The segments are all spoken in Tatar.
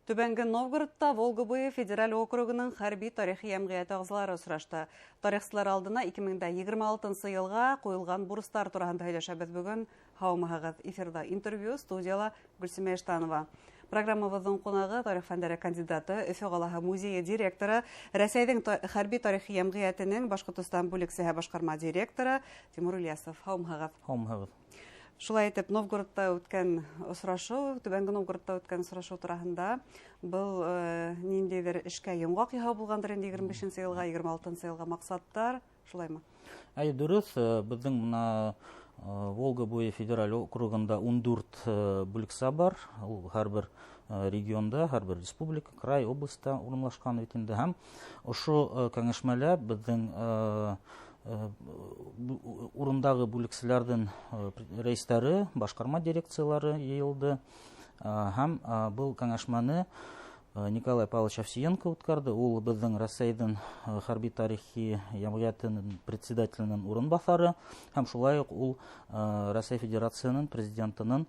Түбәнге Новгородта Волга буе федераль округының хәрби тарихи әмгыяте агзалары осрашты. Тарихчылар алдына 2026 елга куелган бурыстар турында һөйләшәбез бүген. Һаумыгыз, эфирда интервью, студияла Гөлсемә Эштанова. Программабыздың кунагы тарих фәннәре кандидаты, Өфе каласы музее директоры, Рәсәйнең хәрби тарихи әмгыятенең Башкортстан бүлекчәсе башкарма директоры Тимур Ильясов. Һаумыгыз. Шулай итеп, Новгородта үткән очрашу, Түбәнге Новгородта үткән очрашу турында был ниндидер эшкә йомгак яһау булгандыр инде 25 елга, 26 елга максаттар, шулаймы? Дөрес, безнең менә Волга буе федераль округында 14 бүлекчә бар. Ул һәрбер регионда, һәрбер республика, край, областьта урынлашкан бит инде һәм ошо кәңәшмәләр безнең урындагы бүлекчәләрдән рәисләре, башкарма дирекциялары йыелды һәм был кәңәшмәне Николай Павлович Овсиенко үткәрде. Ул безнең Рәсәйнең хәрби тарихи әмгыятенең председателенең урынбасары һәм шулай ук ул Рәсәй Федерациясының президентының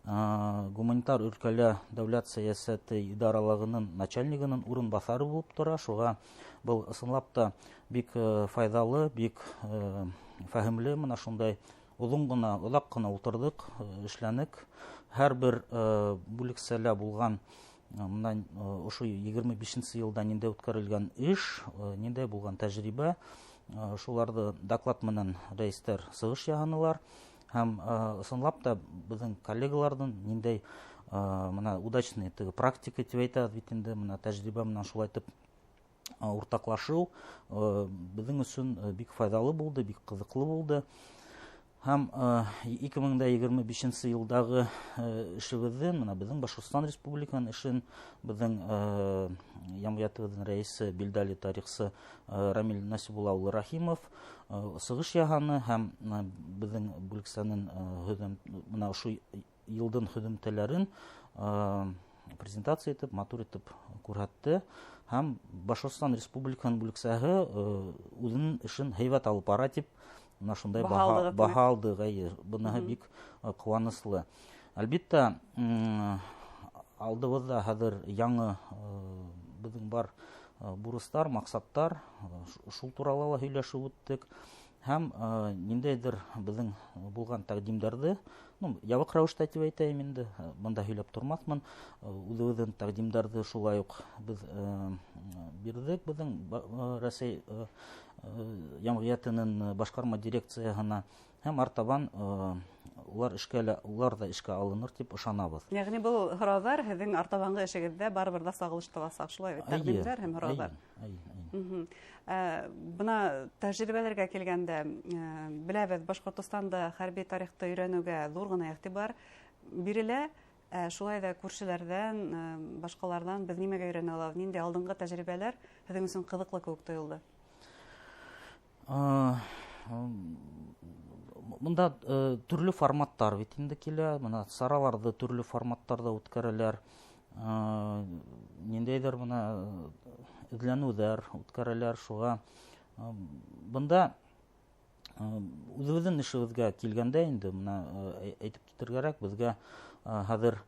гуманитар өлкәлә дәүләт сәясәте идаралыгының начальнигының урынбасары булып тора. Шуга был ысынлап та бик файдалы, бик фәһемле, менә шундай озын гына, озак кына утырдык, эшләнек. Һәрбер бүлекчәлә булган менә ошо 25 елда нинди үткәрелгән эш, нинди булган тәҗрибә, шуларды доклад менән рәисләр сыгыш яһанылар. Һәм ысынлап та безнең коллегалардан нинди менә удачный практика дип әйтәбез бит инде, менә тәҗрибә менән шулай итеп уртаклашу безнең өчен бик файдалы булды, бик кызыклы булды. Һәм 2025 елдагы эшебезне, менә безнең Башкортстан Республиканың эшен безнең әмгыятебезнең рәисе, билдәле тарихчы Рамил Насибулла улы Рахимов сыгыш яһаны һәм безнең бүлекчәнең менә ошо елдың һөҗүмтәләрен презентация итеп, матур итеп күрһәтте һәм Башкортстан Республиканың бүлекчәсе үзенең эшен һәйбәт алып бара дип шундай баһалды. Буны бик куанычлы. Әлбәттә, алдыбызда хәзер яңа безнең бар бурыстар, максаттар, шул турында һөйләшеп үттек. Һәм ниндәйдер безнең булган тәкъдимнәрне, ябык рәвештә дип әйтәм инде, монда һөйләп тормасмын. Үзебезнең тәкъдимнәрне шулай ук без бирдек безнең Рәсәй әмгыятенең башкарма дирекциясына һәм артабан улар да эшкә алыныр дип ышанабыз. Ягъни бу һораулар һезнең артабанғы эшегездә барыбер да сагылыш табасак, шулай тәкъдимнәр һәм һораулар. Бuna тәҗрибәләргә килгәндә, беләбез, Башкортстанда хәрби тарихты өйрәнүгә зур гына игътибар бирелә. Шулай да күршеләрдән, башкалардан без нимәгә өйрәнә алабыз? Нинди алдынгы тәҗрибәләр һезнең өчен кызыклы кебек тоелды? Монда төрле форматтар бит инде килә, менә сараларда төрле форматтарда үткәрәләр. Ниндәйдер менә эзләнүләр үткәрәләр, шуга бында үзебезнең эшебезгә килгәндә инде менә әйтеп китергәрәк, безгә хәзер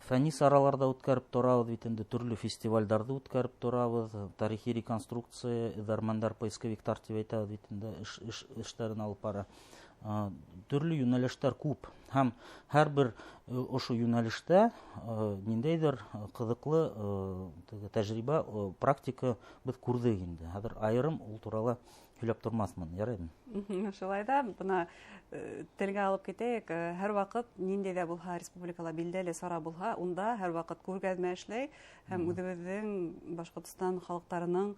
фәнни сараларда үткәреп торабыз бит инде, төрле фестивальләрдә үткәреп торабыз, тарихи реконструкция, эзәрмәннәр, поисковиктар дип әйтәбез бит инде, эшләрен алып бара. Төрле юнәлештәр күп һәм һәрбер ошо юнәлештә ниндәйдер кызыклы тәҗрибә, практика без күрдек инде. Хәзер аерым ул турында һөйләп тормасмын, ярыймы? Шулай да, буны телгә алып китәйек. Һәр вакыт нинди дә булһа, республикала билдәле сара булһа, унда һәр вакыт күргәзмә эшләй һәм үзебезнең Башкортстан халыкларының,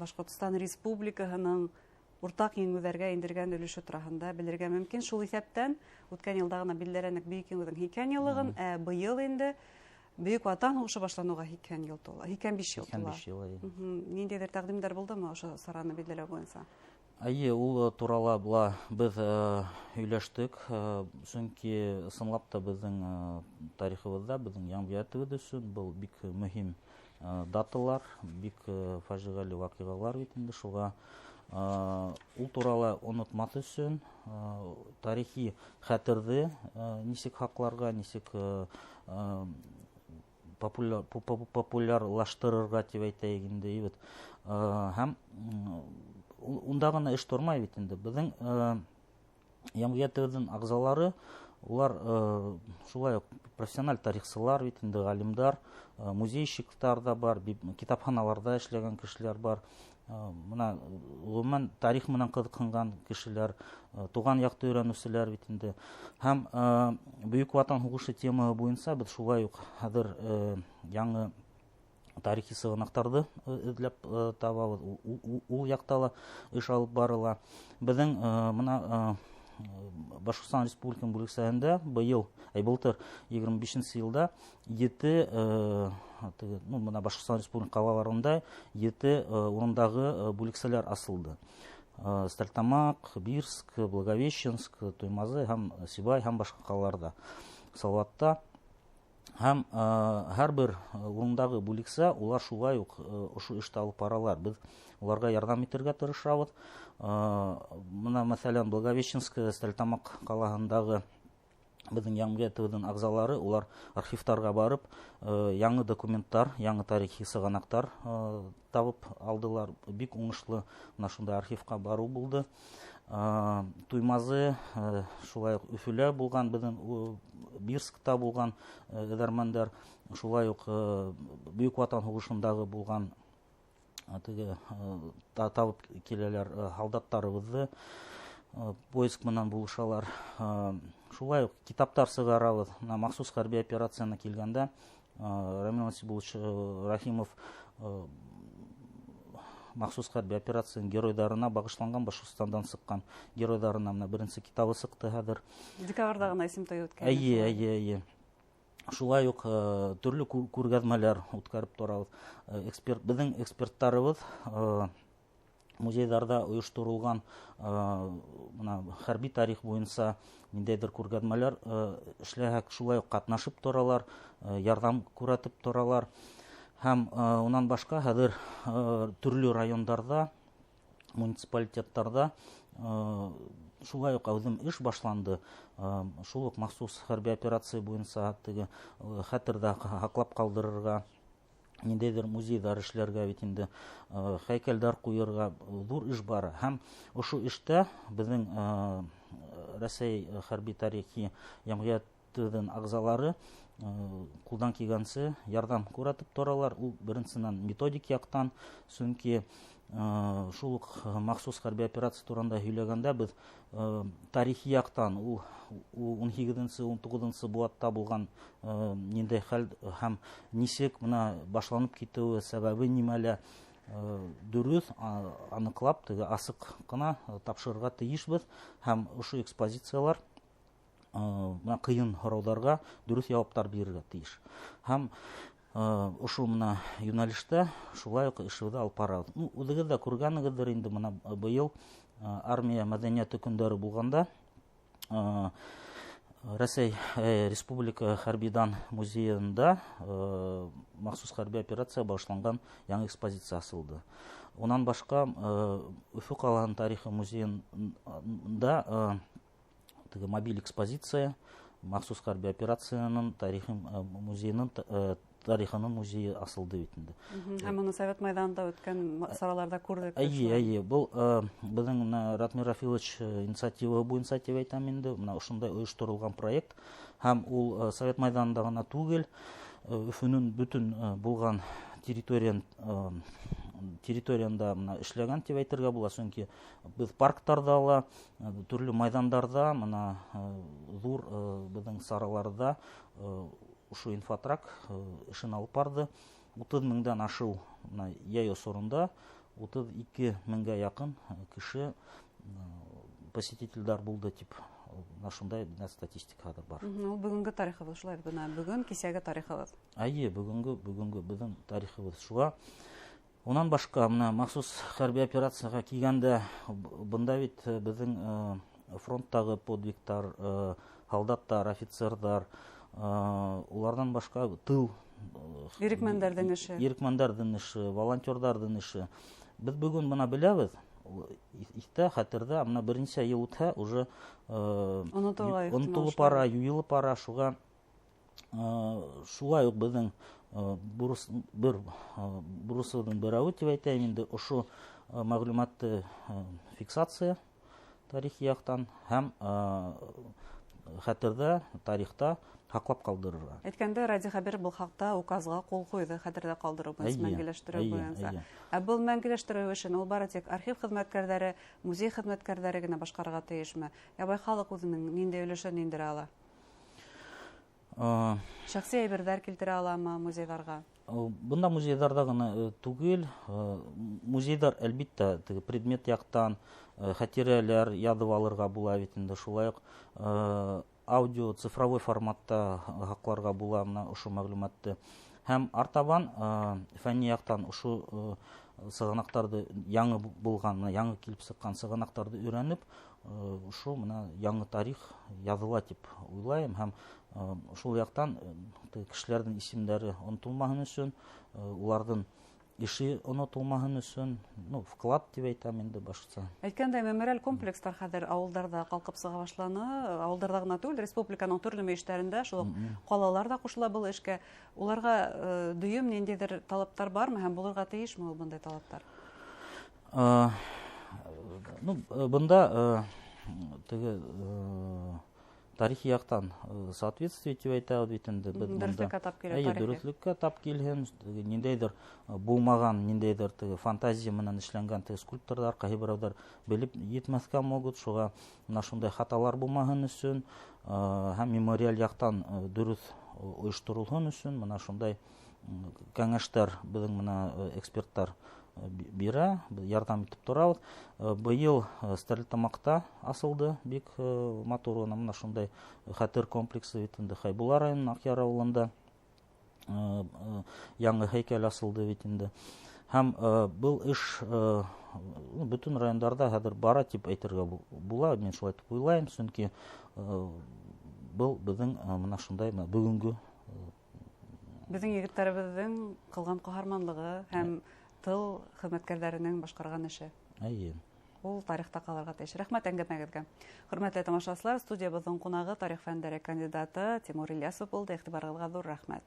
Башкортстан Республикаһының уртак еңүләргә индергән өлеше турында белергә мөмкин. Шул исәптән үткән елда гына билдәләнек Бөек еңүнең 2 еллыгын, быел инде Бөек Ватан һугышы башлануга 2 ел тула, 5 ел тула. Ниндидер тәкъдимнәр булдымы ошо сараны билдәләү буенча? Ул турында без һөйләштек, чөнки ысынлап та безнең тарихыбызда, безнең әмгыятебез өчен бу бик мөһим даталар, бик фаҗигале вакыйгалар бит инде, шуга ул туралы онытмат өсөн тарихи хәтерде нисек хакларга, нисек популярлаштырырга дип әйтәйек инде. Һәм унда гына эш тормай бит инде. Безнең Ямгиятыбыздың ағзалары, улар шулай профессиональ тарихсылар бит инде, галимдар, музейщиктар да бар, китапханаларда эшләгән кешеләр бар. Мына гомумән тарих менән кызыккан кешеләр, туган якты өйрәнүчеләр бит инде. Һәм Бөек Ватан һугышы темасы буенча без шулай ук хәзер яңа тарихи сыгынактарды эзләп табабыз. Ул якта ла эш алып барыла. Безнең мына Башкортстан Республикасының бүлексәһендә быел, былтыр 25 елда 7 мына Башкортстан Республикасы калаларында 7 урындагы бүлексәләр асылды. Стальтамак, Бирск, Благовещенск, Туймазы һәм Сибай һәм башка калаларда. Салаватта һәм һәрбер урындагы бүлексә улар шулай ук ошо эште алып баралар. Без уларга ярдәм итәргә тырышабыз. Мына мәсәлән Благовещенск, Стальтамак калаһындагы безнең Ямгиятыбыздың ағзалары, улар архивтарга барып, яңа документтар, яңа тарихи сыганактар табып алдылар. Бик уңышлы мына шундай архивка бару булды. Туймазы, шулай ук Өфөлә булган, безнең Бирскта булган эдәрмәннәр, шулай ук Бөек Ватан һугышындагы булган табып киләләр солдаттарыбызны, поиск менән булышалар. Шулай ук китаптар сыгарабыз. Махсус хәрби операцияна килгәндә Рамил Насибулович Рахимов махсус хәрби операцияның геройдарына багышланган, Башкортстандан сыккан геройдарына менә беренче китабы сыкты хәзер. Декабрьдә гына исем той үткән. Әйе. Шулай ук төрле күргәзмәләр үткәреп торабыз. Безнең экспертларыбыз музейларда оештырылган хәрби тарих буенча ниндәйдер күргәзмәләр эшләһәк, шулай ук катнашып торалар, ярдәм күрсәтеп торалар. Һәм унан башка хәзер төрле районнарда, муниципалитеттарда шулай ук үзем эш башланды. Шул ук махсус хәрби операция буенча хәтердә хаклап калдырырга, ниндәйдер музейдар эшләргә бит инде, һәйкәлләр куярга зур эш бар. Һәм ошо эштә безнең Россия хәрби тарихи Ямгиятыбыздың ағзалары кулдан килгәнчә ярдәм күрсәтеп торалар. Ул беренчедән методик яктан, чөнки шул ук махсус хәрби операция турында һөйләгәндә без тарихи яктан ул 18-19 буатта булган ниндәй хәл һәм ничек менә башланып китүе сәбәбе нимәлә дөрес аныклап, асык кына тапшырырга тиешбез. Һәм ошо экспозициялар кыйын һораударга дөрес җаваплар бирергә тиеш. Һәм ошо менә юнәлештә шулай ук эшебезне алып барабыз. Үзегез дә күргәнегездер инде, менә быел армия мәдәнияте көндәре булганда Россия Республика хәрбидан музеенда махсус хәрби операция башланган яңа экспозиция асылды. Унан башка Өфө калаһының тарихи музеенда мобиль экспозиция махсус хәрби операцияның тарихи музеенның тарихының музее асылды бит инде. Һәм моны Совет мәйданында үткән сараларда күрдек. Әйе, бу безнең Ратмир Рафилович инициатива буенча дип әйтәм инде. Менә ошондай оештырылган проект. Һәм ул Совет мәйданында гына түгел, Өфөнең бүтән булган территорияда менә эшләгән дип әйтергә була. Чөнки без парктарда ла, төрле мәйданнарда, менә зур безнең сараларда ошо инфотрак эшен алып барды. 30 меңдән ашу яй осорында 32 меңгә якын кеше посетительләр булды дип шундай статистика хәзер бар. Ул бүгенге тарихыбыз шулай, бүген кисәге тарихыбыз. Әйе, бүгенге безнең тарихыбыз шуга. Унан башка менә махсус хәрби операцияга килгәндә бында бит безнең фронттагы подвигтар, солдаттар, офицерлар, улардан башка тыл Ирекмәндәрнең эше, волонтерларның эше. Без бүген моны беләбез. истә, хәтердә, мына берничә ел үтә, уже онытылып бара, юелып бара, шуга шулай ук безнең бурысыбызның берәү дип әйтәм инде, ошо мәгълүматты фиксация тарихи яктан һәм хәтердә, тарихта һаклап калдырырга. Әйткәндә, Радио Хәбәр был хакта указга кул куйды, хәтердә калдыру буенча, мәңгеләштерү буенча. Ә был мәңгеләштерү өчен ул бары тик архив хезмәткәрләре, музей хезмәткәрләре генә башкарырга тиешме? Ябай халык үзенең нинди өлешен индерә ала? Шәхси әйберләр килтерә аламы музейларга? Бunda музейдарда гына түгел, музейдар әлбиттә предмет яктан хәтирәләр ядып алырга була бит инде, шулай ук аудио цифровой форматта хакларга була мына ошо мәгълүматты. Һәм артабан фәнни яктан ошо сыгынактарды яңы булган, яңы килеп сыккан сыгынактарды өйрәнеп, ошо мына яңы тарих языла дип уйлайм һәм шул яктан кешеләрнең исемнәре онытылмаһын өчен, уларның ише онытылмаһын өчен, вклад дип әйтәм инде башкача. Әйткәндәй, мемориаль комплекстар хәзер авылларда калкып сыга башланы, авылларда гына түгел, республиканың төрле мәйешләрендә, шул калалар да кушыла был эшкә. Уларга дөйем ниндидер талаптар бармы һәм булырга тиешме ул бундай талаптар? Бunda тарихи яктан соответствие дип әйтәбез бит инде. Дөреслеккә тап килһен, ниндәйдер булмаган, ниндәйдер фантазия менән эшләнгән скульпторлар, кайберәүләр белеп йетмәскә могут, шуга мына шундай хаталар булмаһын өчен һәм мемориаль яктан дөрес оештырылһын өчен мына шундай кәңәштәр безнең мына экспертлар бирә, ярдәм итеп торабыз. Быел Стәрлетамакта асылды бик матур мына шундай хәтер комплексы бит инде Хайбулла районының Акъяр авылында яңа һәйкәл асылды бит инде. Һәм был эш бөтен районнарда хәзер бара дип әйтергә була, мин шулай дип уйлайм, чөнки был безнең мына шундай бүгенге безнең егетләребезнең кылган каһарманлыгы һәм тыл хезмәткәрләренең башкарган эше. Ул тарихта калырга тиеш. Рәхмәт әңгәмәгезгә. Хөрмәтле тамашачылар, студиябызның кунагы тарих фәннәре кандидаты Тимур Ильясов булды. Игътибарыгызга зур рәхмәт.